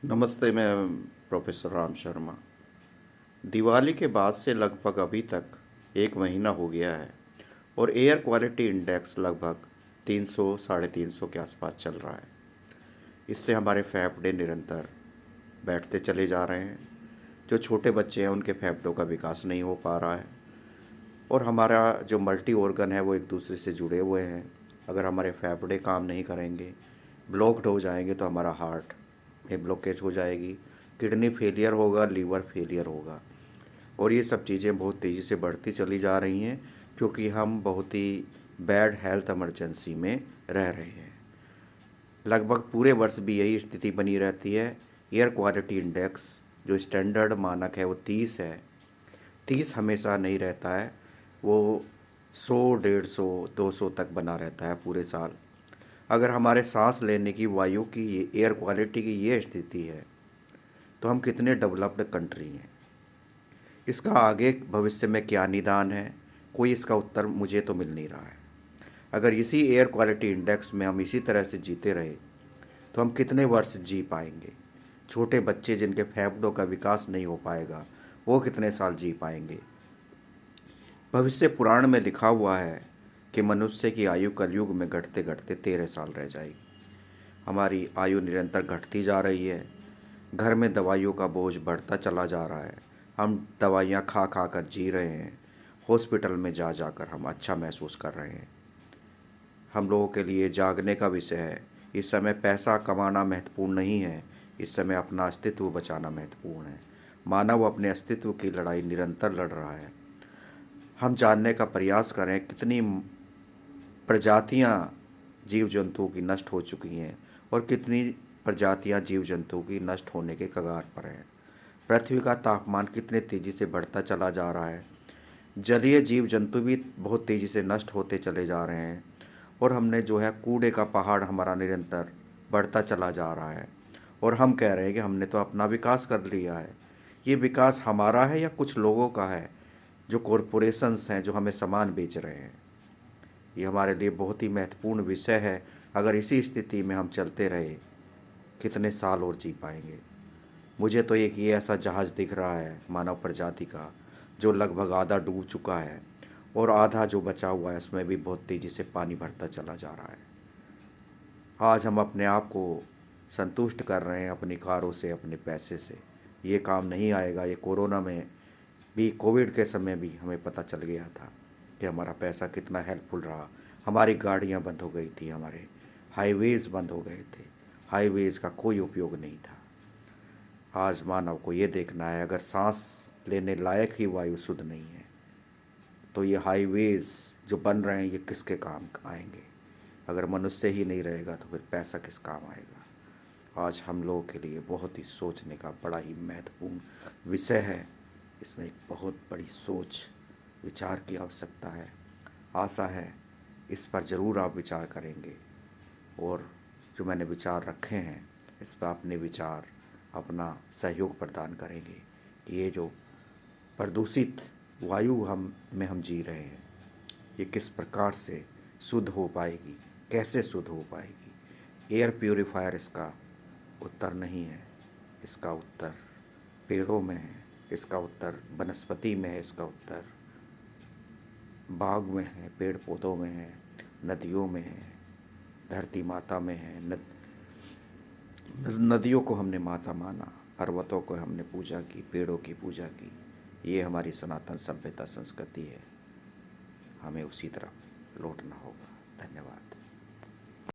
नमस्ते, मैं प्रोफेसर राम शर्मा। दिवाली के बाद से लगभग अभी तक 1 महीना हो गया है और एयर क्वालिटी इंडेक्स लगभग 300 साढ़े 300 के आसपास चल रहा है। इससे हमारे फेफड़े निरंतर बैठते चले जा रहे हैं। जो छोटे बच्चे हैं उनके फेफड़ों का विकास नहीं हो पा रहा है और हमारा जो मल्टी ऑर्गन है वो एक दूसरे से जुड़े हुए हैं। अगर हमारे फेफड़े काम नहीं करेंगे, ब्लॉक्ड हो जाएंगे, तो हमारा हार्ट में ब्लॉकेज हो जाएगी, किडनी फेलियर होगा, लीवर फेलियर होगा। और ये सब चीज़ें बहुत तेज़ी से बढ़ती चली जा रही हैं क्योंकि हम बहुत ही बैड हेल्थ इमरजेंसी में रह रहे हैं। लगभग पूरे वर्ष भी यही स्थिति बनी रहती है। एयर क्वालिटी इंडेक्स जो स्टैंडर्ड मानक है वो 30 है। 30 हमेशा नहीं रहता है, वो 100 150 200 तक बना रहता है पूरे साल। अगर हमारे सांस लेने की वायु की एयर क्वालिटी की ये स्थिति है तो हम कितने डेवलप्ड कंट्री हैं। इसका आगे भविष्य में क्या निदान है, कोई इसका उत्तर मुझे तो मिल नहीं रहा है। अगर इसी एयर क्वालिटी इंडेक्स में हम इसी तरह से जीते रहे तो हम कितने वर्ष जी पाएंगे। छोटे बच्चे जिनके फेफड़ों का विकास नहीं हो पाएगा वो कितने साल जी पाएंगे। भविष्य पुराण में लिखा हुआ है कि मनुष्य की आयु कलयुग में घटते घटते 13 साल रह जाएगी। हमारी आयु निरंतर घटती जा रही है। घर में दवाइयों का बोझ बढ़ता चला जा रहा है। हम दवाइयाँ खा खा कर जी रहे हैं। हॉस्पिटल में जा जाकर हम अच्छा महसूस कर रहे हैं। हम लोगों के लिए जागने का विषय है। इस समय पैसा कमाना महत्वपूर्ण नहीं है, इस समय अपना अस्तित्व बचाना महत्वपूर्ण है। मानव अपने अस्तित्व की लड़ाई निरंतर लड़ रहा है। हम जानने का प्रयास करें कितनी प्रजातियां जीव जंतुओं की नष्ट हो चुकी हैं और कितनी प्रजातियां जीव जंतुओं की नष्ट होने के कगार पर हैं। पृथ्वी का तापमान कितने तेज़ी से बढ़ता चला जा रहा है। जलीय जीव जंतु भी बहुत तेज़ी से नष्ट होते चले जा रहे हैं और हमने जो है कूड़े का पहाड़ हमारा निरंतर बढ़ता चला जा रहा है और हम कह रहे हैं कि हमने तो अपना विकास कर लिया है। ये विकास हमारा है या कुछ लोगों का है, जो कॉरपोरेशंस हैं जो हमें सामान बेच रहे हैं। ये हमारे लिए बहुत ही महत्वपूर्ण विषय है। अगर इसी स्थिति में हम चलते रहे कितने साल और जी पाएंगे। मुझे तो एक ये ऐसा जहाज़ दिख रहा है मानव प्रजाति का जो लगभग आधा डूब चुका है और आधा जो बचा हुआ है उसमें भी बहुत तेज़ी से पानी भरता चला जा रहा है। आज हम अपने आप को संतुष्ट कर रहे हैं अपनी कारों से, अपने पैसे से। ये काम नहीं आएगा। ये कोरोना में भी, कोविड के समय भी हमें पता चल गया था कि हमारा पैसा कितना हेल्पफुल रहा। हमारी गाड़ियाँ बंद हो गई थी, हमारे हाईवेज़ बंद हो गए थे, हाईवेज़ का कोई उपयोग नहीं था। आज मानव को ये देखना है, अगर सांस लेने लायक ही वायु शुद्ध नहीं है तो ये हाईवेज़ जो बन रहे हैं ये किसके काम आएंगे। अगर मनुष्य ही नहीं रहेगा तो फिर पैसा किस काम आएगा। आज हम लोगों के लिए बहुत ही सोचने का बड़ा ही महत्वपूर्ण विषय है। इसमें एक बहुत बड़ी सोच विचार की आवश्यकता है। आशा है इस पर ज़रूर आप विचार करेंगे और जो मैंने विचार रखे हैं इस पर अपने विचार, अपना सहयोग प्रदान करेंगे कि ये जो प्रदूषित वायु हम जी रहे हैं ये किस प्रकार से शुद्ध हो पाएगी, कैसे शुद्ध हो पाएगी। एयर प्यूरीफायर इसका उत्तर नहीं है। इसका उत्तर पेड़ों में है, इसका उत्तर वनस्पति में है, इसका उत्तर बाग में है, पेड़ पौधों में है, नदियों में है, धरती माता में है। नदियों को हमने माता माना, पर्वतों को हमने पूजा की, पेड़ों की पूजा की। ये हमारी सनातन सभ्यता संस्कृति है। हमें उसी तरफ लौटना होगा। धन्यवाद।